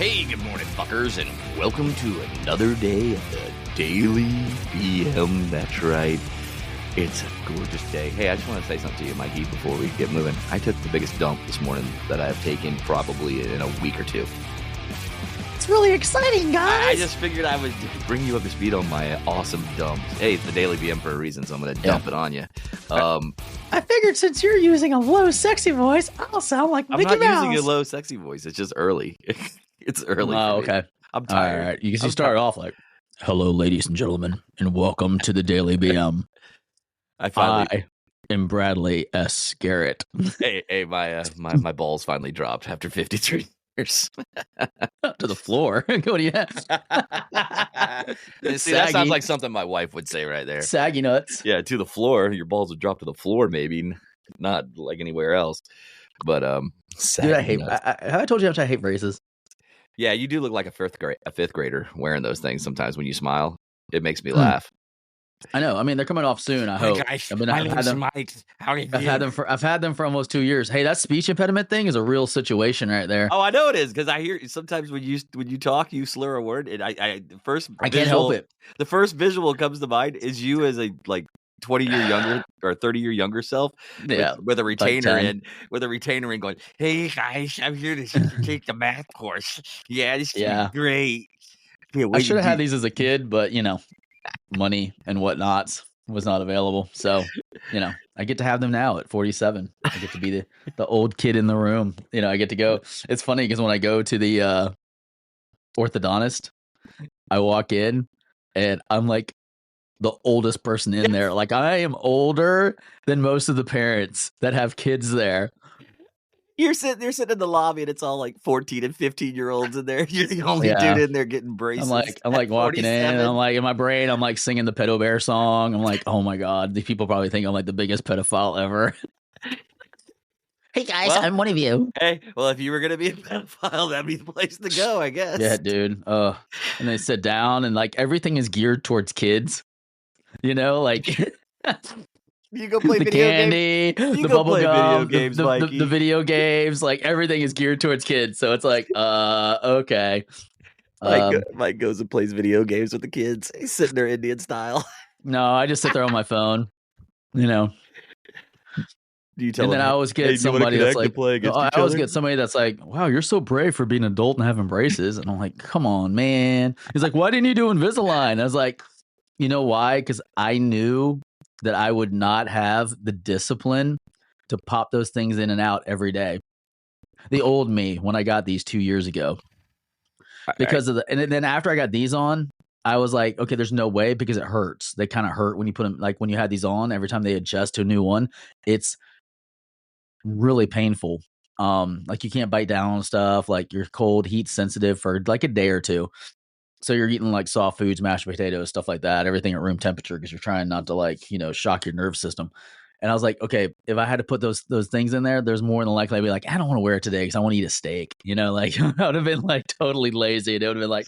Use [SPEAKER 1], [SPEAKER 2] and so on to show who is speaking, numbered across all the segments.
[SPEAKER 1] Hey, good morning, fuckers, and welcome to another day of the Daily BM. That's right. It's a gorgeous day. Hey, I just want to say something to you, Mikey, before we get moving. I took the biggest dump this morning that I have taken probably in a week or two.
[SPEAKER 2] It's really exciting, guys.
[SPEAKER 1] I just figured I would bring you up to speed on my awesome dumps. Hey, it's the Daily BM for a reason, so I'm going to dump it on you.
[SPEAKER 2] I figured since you're using a low, sexy voice, I'll sound like Mickey Mouse.
[SPEAKER 1] I'm not using a low, sexy voice. It's just early. It's early.
[SPEAKER 2] Oh, okay.
[SPEAKER 1] I'm tired.
[SPEAKER 2] All right. You start off like, hello, ladies and gentlemen, and welcome to the Daily BM. I am Bradley S. Garrett.
[SPEAKER 1] Hey, my balls finally dropped after 53 years.
[SPEAKER 2] To the floor. What do you have?
[SPEAKER 1] See, that sounds like something my wife would say right there.
[SPEAKER 2] Saggy nuts.
[SPEAKER 1] Yeah, to the floor. Your balls would drop to the floor, maybe. Not like anywhere else. But
[SPEAKER 2] dude, I hate. Have I told you how much I hate braces?
[SPEAKER 1] Yeah, you do look like a fifth grader wearing those things sometimes when you smile. It makes me laugh.
[SPEAKER 2] I know. I mean, they're coming off soon. I hope.
[SPEAKER 1] Guys,
[SPEAKER 2] I've had them for almost 2 years. Hey, that speech impediment thing is a real situation right there.
[SPEAKER 1] Oh, I know it is because I hear sometimes when you talk, you slur a word, and I
[SPEAKER 2] can't help it.
[SPEAKER 1] The first visual comes to mind is you as a 20-year younger or 30-year younger self, with a retainer in, going, "Hey guys, I'm here to take the math course. Yeah, this is great."
[SPEAKER 2] I should have had these as a kid, but money and whatnots was not available. So, I get to have them now at 47. I get to be the old kid in the room. I get to go. It's funny because when I go to the orthodontist, I walk in and I'm like the oldest person in there. Like I am older than most of the parents that have kids there.
[SPEAKER 1] They're sitting in the lobby and it's all like 14 and 15-year-olds in there. You're the only dude in there getting braces.
[SPEAKER 2] I'm like walking in and I'm like, in my brain, I'm like singing the Pedo Bear song. I'm like, oh my God, these people probably think I'm like the biggest pedophile ever. Hey guys, I'm one of you.
[SPEAKER 1] Hey, well, if you were going to be a pedophile, that'd be the place to go, I guess.
[SPEAKER 2] Yeah, dude. And they sit down and like everything is geared towards kids. Like
[SPEAKER 1] you go play
[SPEAKER 2] the
[SPEAKER 1] video
[SPEAKER 2] candy,
[SPEAKER 1] games.
[SPEAKER 2] The bubble gum, the video games. Like everything is geared towards kids. So it's like, okay.
[SPEAKER 1] Mike goes and plays video games with the kids. He's sitting there Indian style.
[SPEAKER 2] No, I just sit there on my phone.
[SPEAKER 1] Do you tell?
[SPEAKER 2] And then I always get somebody that's like, I always get somebody that's like, "Wow, you're so brave for being an adult and having braces." And I'm like, "Come on, man." He's like, "Why didn't you do Invisalign?" I was like, you know why? Because I knew that I would not have the discipline to pop those things in and out every day. The old me when I got these 2 years ago, because of and then after I got these on, I was like, okay, there's no way because it hurts. They kind of hurt when you put them, like when you had these on. Every time they adjust to a new one, it's really painful. Like you can't bite down on stuff. Like you're cold, heat sensitive for like a day or two. So you're eating like soft foods, mashed potatoes, stuff like that, everything at room temperature because you're trying not to shock your nerve system. And I was like, okay, if I had to put those things in there, there's more than likely I'd be like, I don't want to wear it today because I want to eat a steak. Like I would have been like totally lazy. And it would have been like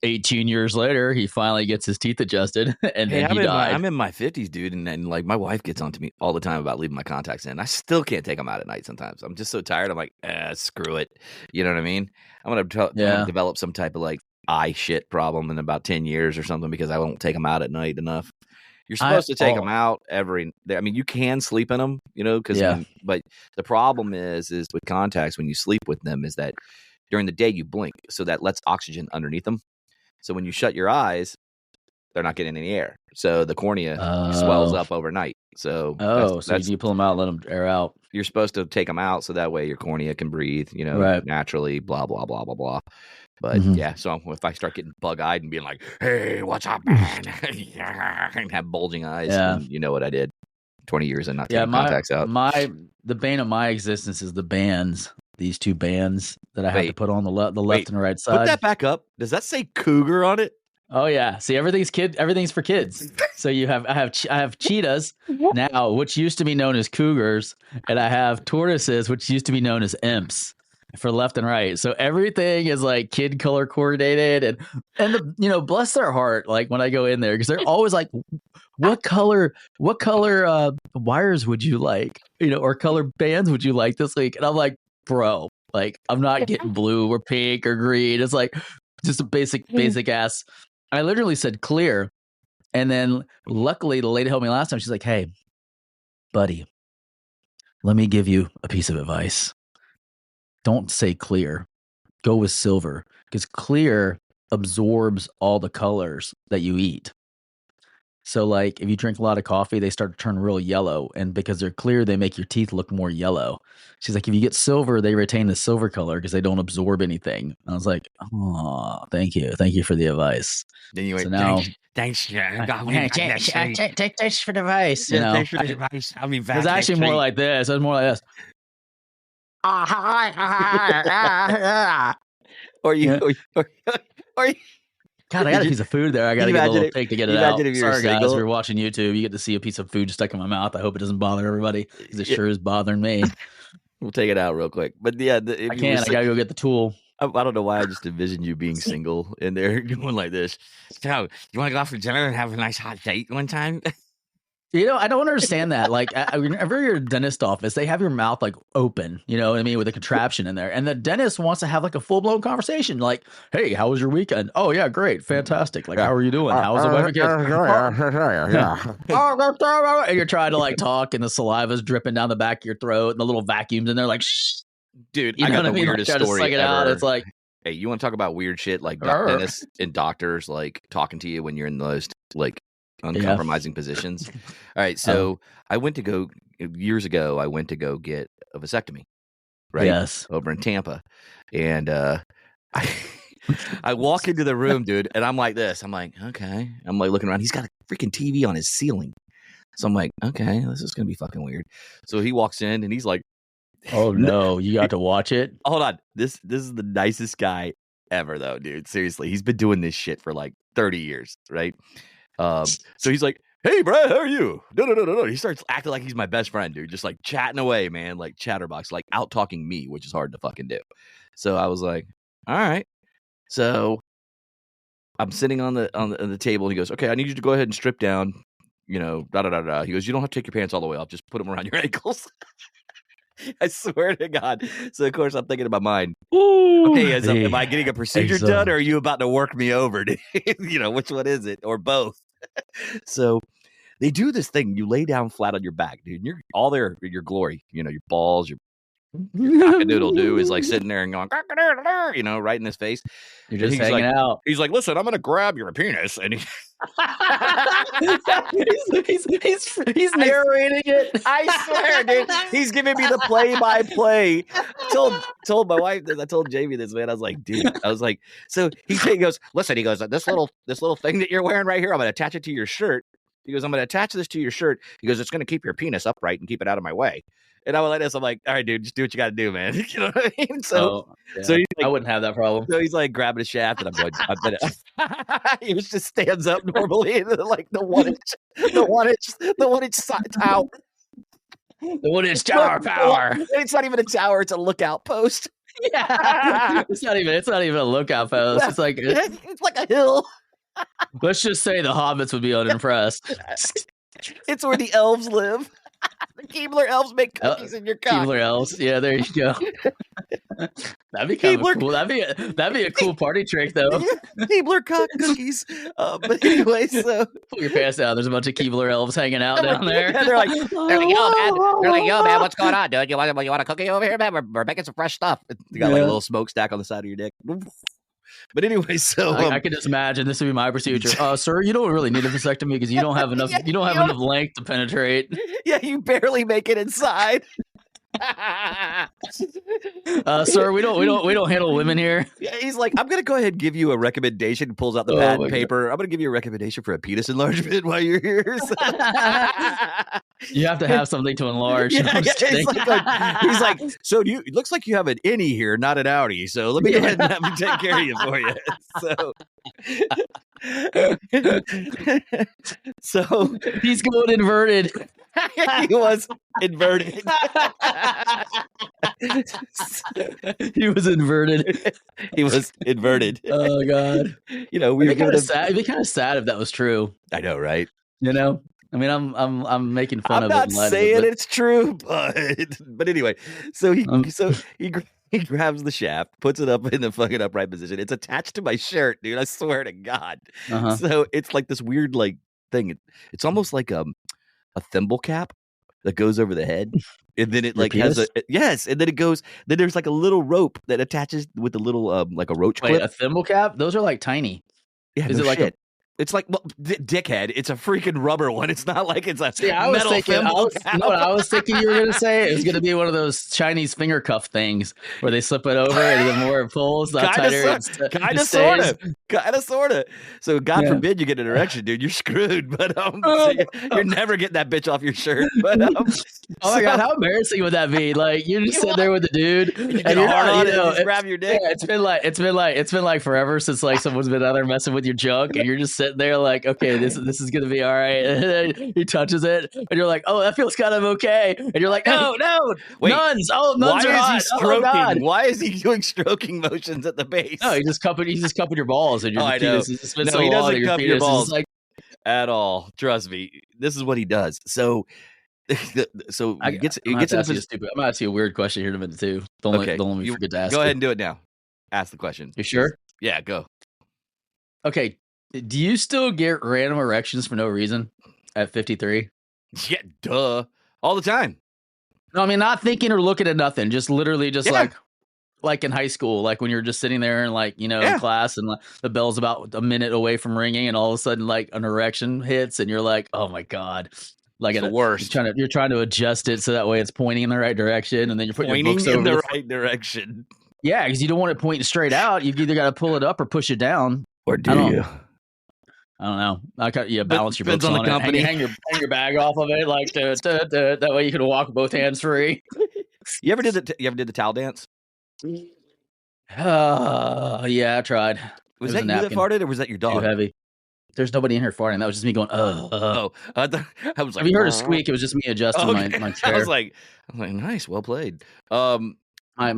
[SPEAKER 2] 18 years later, he finally gets his teeth adjusted and then he died.
[SPEAKER 1] I'm in my 50s, dude. And like my wife gets on to me all the time about leaving my contacts in. I still can't take them out at night sometimes. I'm just so tired. I'm like, screw it. You know what I mean? I'm going to develop some type of like eye shit problem in about 10 years or something because I won't take them out at night enough. You're supposed to take them out you can sleep in them, but the problem is with contacts when you sleep with them is that during the day you blink, so that lets oxygen underneath them. So when you shut your eyes, they're not getting any air. So the cornea swells up overnight. So
[SPEAKER 2] you pull them out, let them air out.
[SPEAKER 1] You're supposed to take them out so that way your cornea can breathe, naturally, blah, blah, blah, blah, blah. But so if I start getting bug-eyed and being like, hey, what's up, man? And have bulging eyes, then you know what I did. 20 years and not taking contacts out.
[SPEAKER 2] The bane of my existence is the bands. These two bands that I have to put on the left and right side.
[SPEAKER 1] Put that back up. Does that say cougar on it?
[SPEAKER 2] Oh yeah. See, everything's for kids. So I have cheetahs now, which used to be known as cougars, and I have tortoises, which used to be known as imps. For left and right, so everything is like kid color coordinated, and bless their heart, like when I go in there, because they're always like, what color wires would you like, or color bands would you like this week? And I'm like, bro, Like, I'm not getting blue or pink or green. It's like just a basic ass. I literally said clear. And then luckily the lady helped me last time. She's like, hey, buddy, let me give you a piece of advice. Don't say clear. Go with silver, because clear absorbs all the colors that you eat. So like if you drink a lot of coffee, they start to turn real yellow. And because they're clear, they make your teeth look more yellow. She's like, if you get silver, they retain the silver color because they don't absorb anything. I was like, oh, thank you. Thank you for the advice.
[SPEAKER 1] Then you went,
[SPEAKER 2] so now,
[SPEAKER 1] thanks for the
[SPEAKER 2] advice. You know,
[SPEAKER 1] thanks for the advice. I'll be back.
[SPEAKER 2] It's actually more like this. It's more like this.
[SPEAKER 1] Or you.
[SPEAKER 2] God, I got a piece of food there. I got to get a little pig to get it out. Sorry, guys, if you're watching YouTube, you get to see a piece of food stuck in my mouth. I hope it doesn't bother everybody, because it sure is bothering me.
[SPEAKER 1] We'll take it out real quick. But yeah,
[SPEAKER 2] I can't. I got to go get the tool.
[SPEAKER 1] I don't know why I just envisioned you being single in there going like this. So, you want to go out for dinner and have a nice hot date one time?
[SPEAKER 2] You know, I don't understand that. Like, whenever you're at a dentist office, they have your mouth like open, you know what I mean, with a contraption in there. And the dentist wants to have like a full blown conversation. Like, hey, how was your weekend? Oh, yeah, great. Fantastic. Like, how are you doing? How was the wife and kids? And you're trying to like talk, and the saliva's dripping down the back of your throat, and the little vacuums in there, like, shh.
[SPEAKER 1] Dude, I got the weirdest story ever.
[SPEAKER 2] Out. It's like,
[SPEAKER 1] hey, you want to talk about weird shit? Like, dentists and doctors, like, talking to you when you're in those, like, uncompromising positions. All right, so I went to go years ago. I went to go get a vasectomy, right?
[SPEAKER 2] Yes,
[SPEAKER 1] over in Tampa, and I walk into the room, dude, and I'm like this. I'm like, okay. I'm like looking around. He's got a freaking TV on his ceiling, so I'm like, okay, this is gonna be fucking weird. So he walks in and he's like,
[SPEAKER 2] oh no, you got to watch it.
[SPEAKER 1] Hold on, this is the nicest guy ever, though, dude. Seriously, he's been doing this shit for like 30 years, right? So he's like, hey, bro, how are you? No. He starts acting like he's my best friend, dude. Just like chatting away, man, like chatterbox, like out talking me, which is hard to fucking do. So I was like, all right. So I'm sitting on the table, and he goes, okay, I need you to go ahead and strip down, you know, He goes, you don't have to take your pants all the way off. Just put them around your ankles. I swear to God. So of course I'm thinking in my mind, okay, am I getting a procedure done, or are you about to work me over? You know, which one is it, or both? So they do this thing. You lay down flat on your back, dude. And you're all there in your glory. You know, your balls, your cock-a-doodle-doo is like sitting there and going, you know, right in his face.
[SPEAKER 2] You're just hanging out.
[SPEAKER 1] He's like, listen, I'm going to grab your penis. And he's
[SPEAKER 2] narrating it.
[SPEAKER 1] I swear, dude. He's giving me the play-by-play. Told my wife this. I told Jamie this, man. I was like, dude. I was like, so he goes, listen, he goes, this little thing that you're wearing right here, I'm going to attach it to your shirt. He goes, I'm going to attach this to your shirt. He goes, it's going to keep your penis upright and keep it out of my way. And I was like this. I'm like, all right, dude, just do what you got to do, man. You know what I mean? So he's like,
[SPEAKER 2] I wouldn't have that problem.
[SPEAKER 1] So he's like grabbing a shaft, and I'm going, he just stands up normally, and like the 1 inch tower.
[SPEAKER 2] The 1 inch tower power.
[SPEAKER 1] It's not even a tower; it's a lookout post.
[SPEAKER 2] Yeah, it's not even a lookout post. It's like
[SPEAKER 1] a hill.
[SPEAKER 2] Let's just say the hobbits would be unimpressed.
[SPEAKER 1] It's where the elves live. The Keebler elves make cookies in your cock.
[SPEAKER 2] Keebler elves, yeah, there you go. That'd be kind of cool. That'd be a cool party trick, though.
[SPEAKER 1] Keebler cock cookies. But anyway, so
[SPEAKER 2] pull your pants down. There's a bunch of Keebler elves hanging out down there.
[SPEAKER 1] They're like, yo, man, what's going on, dude? You want a cookie over here, man? We're making some fresh stuff. You got like a little smokestack on the side of your dick. But anyway, so
[SPEAKER 2] I can just imagine this would be my procedure. Sir, you don't really need a vasectomy because you don't have enough. You don't have enough length to penetrate.
[SPEAKER 1] Yeah, you barely make it inside.
[SPEAKER 2] Sir, we don't handle women here.
[SPEAKER 1] Yeah, he's like, I'm gonna go ahead and give you a recommendation. Pulls out the pad and paper. I'm gonna give you a recommendation for a penis enlargement while you're here. So.
[SPEAKER 2] You have to have something to enlarge.
[SPEAKER 1] He's like, so it looks like you have an innie here, not an outie. So let me go ahead and have me take care of you for you. So
[SPEAKER 2] he's going inverted.
[SPEAKER 1] He was inverted.
[SPEAKER 2] He was inverted.
[SPEAKER 1] He was inverted.
[SPEAKER 2] Oh God!
[SPEAKER 1] You know, it'd
[SPEAKER 2] be kind of sad if that was true.
[SPEAKER 1] I know, right?
[SPEAKER 2] You know, I mean, I'm making fun of it.
[SPEAKER 1] I'm not saying it's true, but anyway, so he He grabs the shaft, puts it up in the fucking upright position. It's attached to my shirt, dude. I swear to God. So it's like this weird like thing. It's almost like a thimble cap that goes over the head. And then it
[SPEAKER 2] Your
[SPEAKER 1] like has
[SPEAKER 2] penis?
[SPEAKER 1] yes, and then it goes. Then there's like a little rope that attaches with a little like a roach clip.
[SPEAKER 2] A thimble cap? Those are like tiny.
[SPEAKER 1] Yeah,
[SPEAKER 2] is
[SPEAKER 1] no
[SPEAKER 2] it like
[SPEAKER 1] shit. It's like, well, dickhead. It's a freaking rubber one. It's not like it's a
[SPEAKER 2] I was
[SPEAKER 1] metal
[SPEAKER 2] thinking,
[SPEAKER 1] thimble
[SPEAKER 2] you know what I was thinking you were gonna say? It was gonna be one of those Chinese finger cuff things where they slip it over, and the more it pulls, the tighter it stays.
[SPEAKER 1] Kind of, sort of. So God forbid you get an erection, dude. You're screwed. But so you're never getting that bitch off your shirt. But
[SPEAKER 2] oh my God, how embarrassing would that be? Like you just sit there with the dude,
[SPEAKER 1] and you're hard on it, and just grab your dick.
[SPEAKER 2] Yeah, it's been like forever since like someone's been out there messing with your junk, and you're just sitting there like, okay, this is gonna be all right. And then he touches it, and you're like, oh, that feels kind of okay. And you're like, no, wait, nuns. Oh, nuns are hot.
[SPEAKER 1] Stroking?
[SPEAKER 2] Oh, God.
[SPEAKER 1] Why is he doing stroking motions at the base?
[SPEAKER 2] No, he's just cupping your balls, and your penis is just
[SPEAKER 1] he doesn't cup your balls at all. Trust me, this is what he does. So. So
[SPEAKER 2] I'm gonna ask you a weird question here in a minute too. Don't let me forget to ask.
[SPEAKER 1] Go ahead and do it now. Ask the question.
[SPEAKER 2] You sure?
[SPEAKER 1] Yeah, go.
[SPEAKER 2] Okay. Do you still get random erections for no reason at 53?
[SPEAKER 1] Yeah, duh. All the time.
[SPEAKER 2] No, I mean not thinking or looking at nothing. Just literally, just like in high school, like when you're just sitting there and like in class and the bell's about a minute away from ringing, and all of a sudden like an erection hits, and you're like, oh my God. Like
[SPEAKER 1] it's the worst.
[SPEAKER 2] You're trying to adjust it so that way it's pointing in the right direction, and then you're putting your books
[SPEAKER 1] in the right direction.
[SPEAKER 2] Yeah, because you don't want it pointing straight out. You've either got to pull it up or push it down.
[SPEAKER 1] Or do you?
[SPEAKER 2] I don't know. Balance your books
[SPEAKER 1] on
[SPEAKER 2] the
[SPEAKER 1] company.
[SPEAKER 2] Hang your bag off of it, like that way you can walk both hands free.
[SPEAKER 1] You ever did the towel dance?
[SPEAKER 2] Yeah, I tried.
[SPEAKER 1] Was that you that farted, or was that your dog?
[SPEAKER 2] Too heavy. There's nobody in here farting. That was just me going,
[SPEAKER 1] Oh, I was like,
[SPEAKER 2] have you heard a squeak? It was just me adjusting my chair.
[SPEAKER 1] I was like, nice, well played.
[SPEAKER 2] My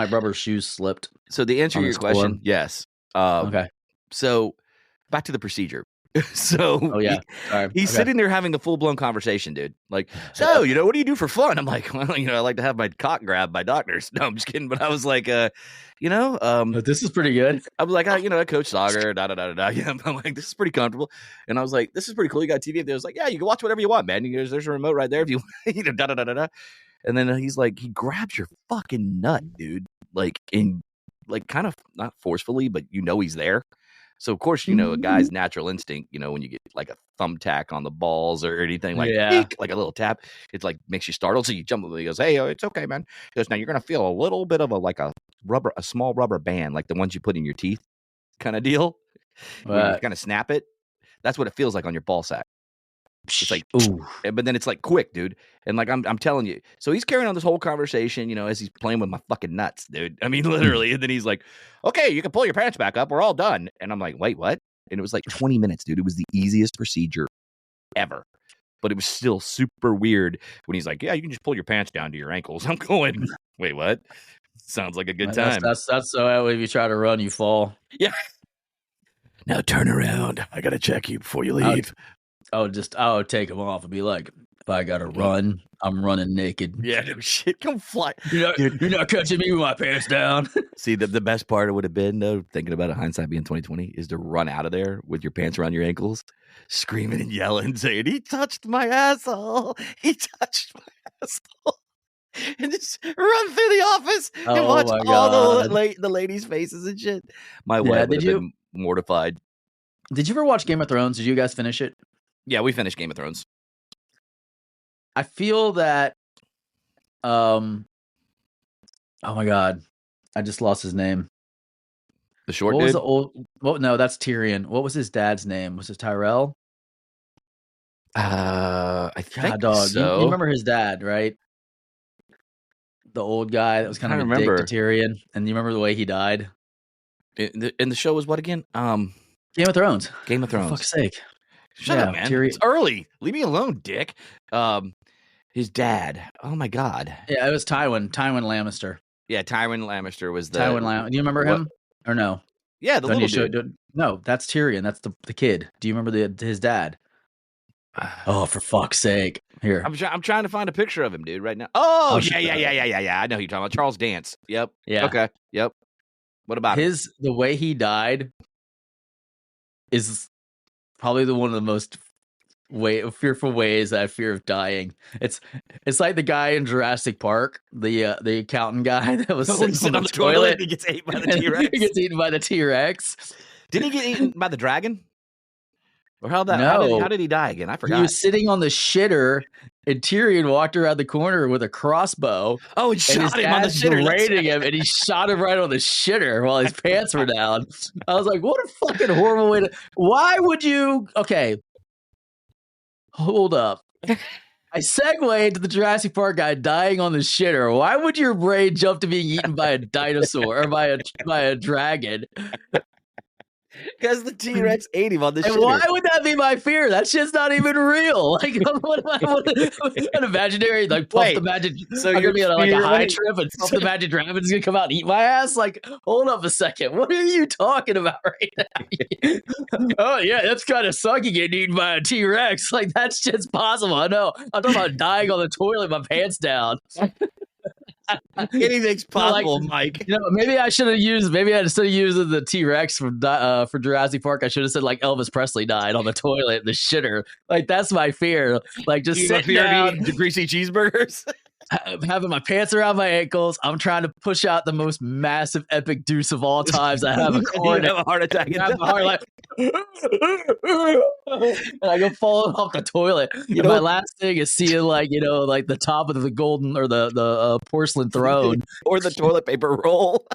[SPEAKER 2] rubber shoes slipped.
[SPEAKER 1] So the answer to your question, yes.
[SPEAKER 2] Okay.
[SPEAKER 1] So back to the procedure. So he's sitting there having a full-blown conversation, dude. Like, so, what do you do for fun? I'm like, well, I like to have my cock grabbed by doctors. No, I'm just kidding. But I was like,
[SPEAKER 2] this is pretty good.
[SPEAKER 1] I was like, I coach soccer, Yeah, I'm like, this is pretty comfortable. And I was like, this is pretty cool. You got TV. And I was like, yeah, you can watch whatever you want, man. There's a remote right there if you And then he's like, he grabs your fucking nut, dude. Like, kind of not forcefully, but he's there. So, of course, a guy's natural instinct, when you get like a thumbtack on the balls or anything like like a little tap, it's like makes you startled. So you jump up and he goes, hey, it's okay, man. He goes, now you're going to feel a little bit of a small rubber band, like the ones you put in your teeth kind of deal. Where you kind of snap it. That's what it feels like on your ball sack. It's like, ooh, but then it's like quick, dude. And like, I'm telling you. So he's carrying on this whole conversation, as he's playing with my fucking nuts, dude. I mean, literally. And then he's like, okay, you can pull your pants back up. We're all done. And I'm like, wait, what? And it was like 20 minutes, dude. It was the easiest procedure ever. But it was still super weird when he's like, yeah, you can just pull your pants down to your ankles. I'm going, wait, what? Sounds like a good time.
[SPEAKER 2] That's so that way if you try to run, you fall.
[SPEAKER 1] Yeah. Now turn around. I got to check you before you leave.
[SPEAKER 2] I would take them off and be like, if I gotta run, I'm running naked.
[SPEAKER 1] Yeah, no shit. Come fly.
[SPEAKER 2] You're not catching me with my pants down.
[SPEAKER 1] See, the best part would have been, though, thinking about it, hindsight being 2020, is to run out of there with your pants around your ankles, screaming and yelling, saying, he touched my asshole. He touched my asshole. And just run through the office and watch all the ladies' faces and shit. My wife would have been mortified.
[SPEAKER 2] Did you ever watch Game of Thrones? Did you guys finish it?
[SPEAKER 1] Yeah, we finished Game of Thrones.
[SPEAKER 2] I feel that, oh my God, I just lost his name.
[SPEAKER 1] The short dude?
[SPEAKER 2] What was the old? Well, no, that's Tyrion. What was his dad's name? Was it Tyrell?
[SPEAKER 1] I think so.
[SPEAKER 2] You remember his dad, right? The old guy that was kind of a dick to Tyrion, and you remember the way he died.
[SPEAKER 1] And the show was what again?
[SPEAKER 2] Game of Thrones.
[SPEAKER 1] Game of Thrones.
[SPEAKER 2] For fuck's sake.
[SPEAKER 1] Shut up, man. Tyrion. It's early. Leave me alone, dick. His dad. Oh my God.
[SPEAKER 2] Yeah, it was Tywin Lannister.
[SPEAKER 1] Yeah, Tywin Lannister was the
[SPEAKER 2] Tywin Lannister. Do you remember him or no?
[SPEAKER 1] Yeah, the little dude.
[SPEAKER 2] No, that's Tyrion. That's the kid. Do you remember his dad? Oh, for fuck's sake! Here,
[SPEAKER 1] I'm trying to find a picture of him, dude, right now. Oh, yeah. I know who you're talking about. Charles Dance. Yep.
[SPEAKER 2] Yeah.
[SPEAKER 1] Okay. Yep. What about him?
[SPEAKER 2] The way he died is probably one of the most fearful ways I fear of dying. It's like the guy in Jurassic Park, the accountant guy that was sitting on the toilet.
[SPEAKER 1] He gets ate by the T-Rex.
[SPEAKER 2] He gets eaten by the T-Rex.
[SPEAKER 1] Didn't he get eaten by the dragon? Or how did he die again? I forgot.
[SPEAKER 2] He was sitting on the shitter, and Tyrion walked around the corner with a crossbow.
[SPEAKER 1] Oh, and shot him on the shitter.
[SPEAKER 2] Raiding him, and he shot him right on the shitter while his pants were down. I was like, what a fucking horrible way to... Why would you... Okay. Hold up. I segue into the Jurassic Park guy dying on the shitter. Why would your brain jump to being eaten by a dinosaur or by a dragon?
[SPEAKER 1] Because the T-Rex ate him on the shitter.
[SPEAKER 2] Why would that be my fear? That shit's not even real. Like, what an imaginary, like, Puff the Magic. So you're gonna be on a high trip and Puff the Magic Dragon's gonna come out and eat my ass? Like, hold up a second. What are you talking about right now? Oh, yeah, that's kind of sucky getting eaten by a T-Rex. Like, that's just possible. I know. I'm talking about dying on the toilet, my pants down.
[SPEAKER 1] Anything's possible, Mike.
[SPEAKER 2] Maybe I should have used. Maybe instead of using the T-Rex for Jurassic Park, I should have said like Elvis Presley died on the toilet, the shitter. Like that's my fear. Like just sitting down,
[SPEAKER 1] eating greasy cheeseburgers,
[SPEAKER 2] having my pants around my ankles. I'm trying to push out the most massive, epic deuce of all times. I have a
[SPEAKER 1] heart attack.
[SPEAKER 2] I have a heart like, and I go falling off the toilet. My last thing is seeing like the top of the golden or the porcelain throne
[SPEAKER 1] or the toilet paper roll.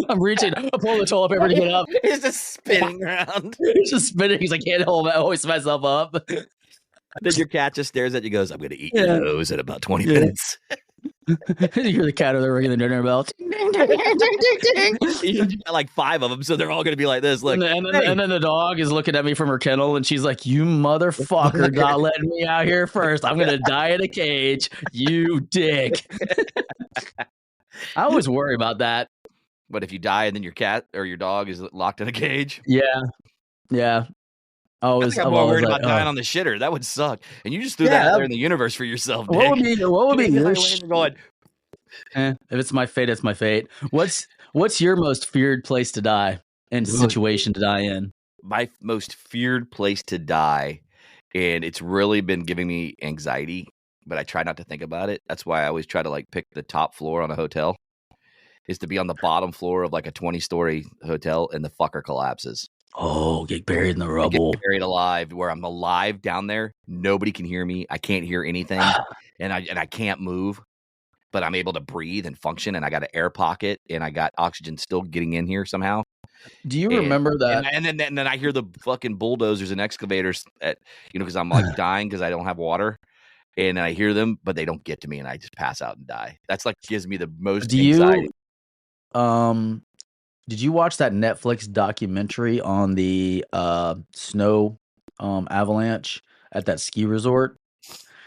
[SPEAKER 2] I'm reaching, I pull the toilet paper to get up.
[SPEAKER 1] He's just spinning around.
[SPEAKER 2] He's just spinning. He's like, I can't hoist myself up.
[SPEAKER 1] Then your cat just stares at you, goes, "I'm going to eat your nose in about 20 minutes."
[SPEAKER 2] You hear the cat over ringing the dinner bell.
[SPEAKER 1] You got like 5 of them, so they're all going to be like this. Like,
[SPEAKER 2] and then the dog is looking at me from her kennel, and she's like, "You motherfucker, not letting me out here first. I'm going to die in a cage. You dick." I always worry about that.
[SPEAKER 1] But if you die and then your cat or your dog is locked in a cage?
[SPEAKER 2] Yeah.
[SPEAKER 1] I'm more worried about dying on the shitter. That would suck. And you just threw that out there in the universe for yourself, Dick.
[SPEAKER 2] What would be your
[SPEAKER 1] going?
[SPEAKER 2] If it's my fate, it's my fate. What's your most feared place to die and situation to die in?
[SPEAKER 1] My most feared place to die, and it's really been giving me anxiety, but I try not to think about it. That's why I always try to like pick the top floor on a hotel, is to be on the bottom floor of like a 20-story hotel and the fucker collapses.
[SPEAKER 2] Oh, get buried in the rubble.
[SPEAKER 1] Get buried alive, where I'm alive down there. Nobody can hear me. I can't hear anything, and I can't move, but I'm able to breathe and function. And I got an air pocket, and I got oxygen still getting in here somehow.
[SPEAKER 2] Do you remember that?
[SPEAKER 1] And then I hear the fucking bulldozers and excavators because I'm like dying because I don't have water, and I hear them, but they don't get to me, and I just pass out and die. That's like gives me the most anxiety.
[SPEAKER 2] Did you watch that Netflix documentary on the snow avalanche at that ski resort?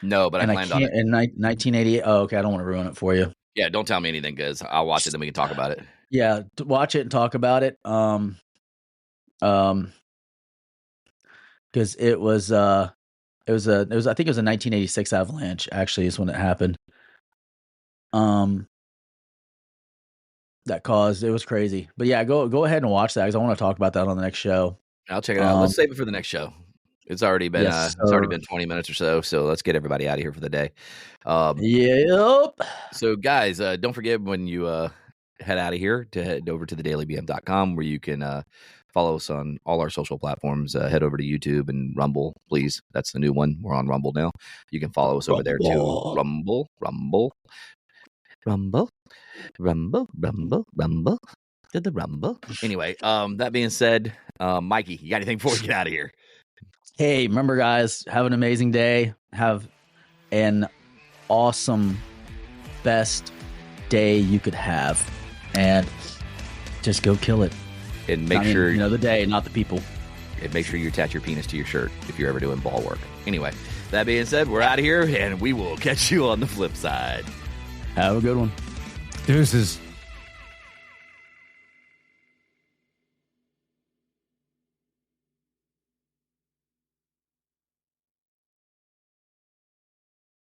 [SPEAKER 1] No, but I planned on it.
[SPEAKER 2] In 1988. Oh, okay. I don't want to ruin it for you.
[SPEAKER 1] Yeah, don't tell me anything, because I'll watch it, then we can talk about it.
[SPEAKER 2] Yeah, watch it and talk about it. Because it was I think it was a 1986 avalanche. Actually, is when it happened. That caused, it was crazy. But yeah, go ahead and watch that, because I want to talk about that on the next show.
[SPEAKER 1] I'll check it out. Let's save it for the next show. It's already been it's already been 20 minutes or so let's get everybody out of here for the day.
[SPEAKER 2] Yep.
[SPEAKER 1] So guys, don't forget when you head out of here to head over to thedailybm.com, where you can follow us on all our social platforms. Head over to YouTube and Rumble, please. That's the new one. We're on Rumble now. You can follow us over there too. Rumble to the Rumble. Anyway, that being said, Mikey, you got anything before we get out of here?
[SPEAKER 2] Hey, remember, guys, have an amazing day. Have an awesome, best day you could have, and just go kill it.
[SPEAKER 1] And make sure
[SPEAKER 2] the day, not the people.
[SPEAKER 1] And make sure you attach your penis to your shirt if you're ever doing ball work. Anyway, that being said, we're out of here, and we will catch you on the flip side.
[SPEAKER 2] Have a good one.
[SPEAKER 3] Deuces.